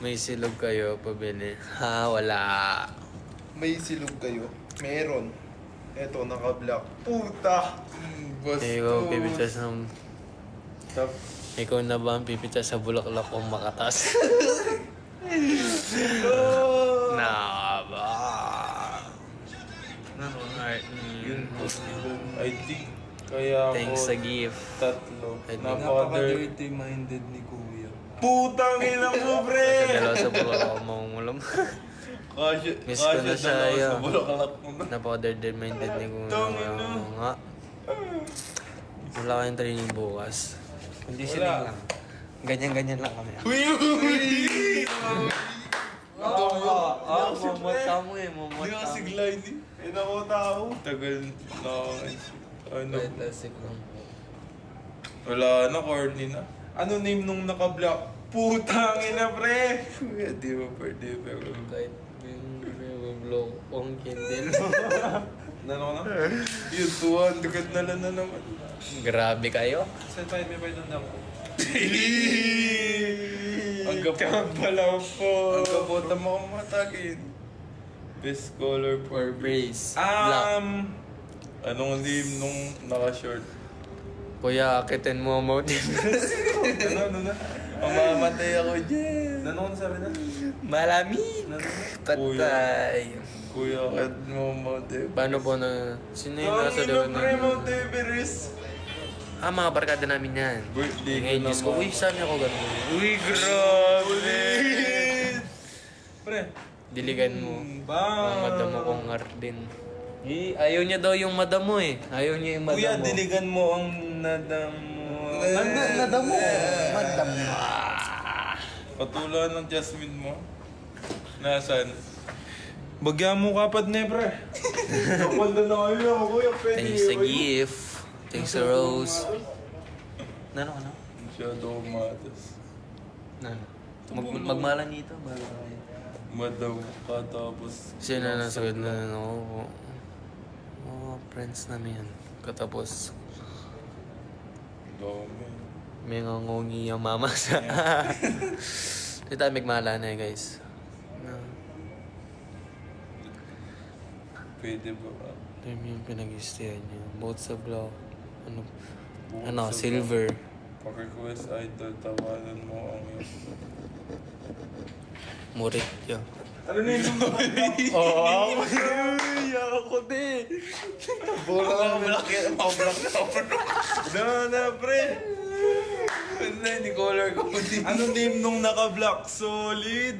May silog kayo, pabili. Ha, wala. May silog kayo? Meron. Eto, naka-black. Puta! Ikaw, pipitas ng... Tap. Ikaw na ba ang pipitas sa bulaklak o makatas? Na ba? Alright. Yun po. I think kaya ako Thanks sa gift. tatlo. I think Napaka-dirty minded ni Kuya. Putang ina mo, Sa pre! dalawa sa bulaklak ako mangungulam. Miss ko na siya, dalawa yeah. sa bulaklak mo na. Napaka-determined din ko Tangin na. nga. Wala kayong training bukas. Conditioning Wala. lang. Ganyan-ganyan lang kami. Uy! Uy! Mamata mo eh, Hindi mamata kasi mo. gliding. Eh, ako tao. Tagal na ano. Classic lang po. Wala na, corny na. Ano name nung naka-black? Putang ina, pre! Kuya, di ba pwede pero... Kahit yung blow on candle. Nano ko na? Yun, 200 na lang na naman. Grabe kayo. Saan tayo may bayad ng dako? Ang gapot pala po. Ang gapot na mga matagin. Best color For for... brace. Black. Anong name nung naka-short? Kuya, akitin mo ang mountain. Ano na? Mamamatay ako dyan. Ano ko sabi na? Malami. Patay. Kuya, kahit mo Mount Everest. Paano po na... Sino yung nasa Tangina, doon pre, na... Mount Everest. Mga barkada namin yan. Birthday ko Ngayon, Diyos ko. naman. Uy, saan ako ganun? Uy, grabe! Pre, Diligan mo. Bang! Ang madamo kong Arden. Ayaw niya daw yung madamo eh. Ayaw niya yung madamo. Kuya, diligan mo ang nadamo. nadamo. Madamo. Patula ng jasmine mo. Nasaan? Bagyan mo kapad ne, pre. Kapal na kayo ako, kuya. Pwede. Thanks sa gift. Thanks sa rose. Nano ka na? Masyado umatas. Nano? Magmala nito. Bago tayo. Madaw ka tapos... Kasi na nasagad na ako. Friends namin yan. Katapos, Dami. may ngangongi ang mama sa... Hindi tayo magmala na eh, guys. No. Pwede ba? Ito yung pinag-istayan niya. Both sa blow. Ano? Both Ano? sa Silver. Pag-request idol, tawanan mo ang iyong... Murit yun. Ano na yung Oo, ako din. Bola na black na, pre. Ano ni color ko? Ano name nung naka-black? Solid.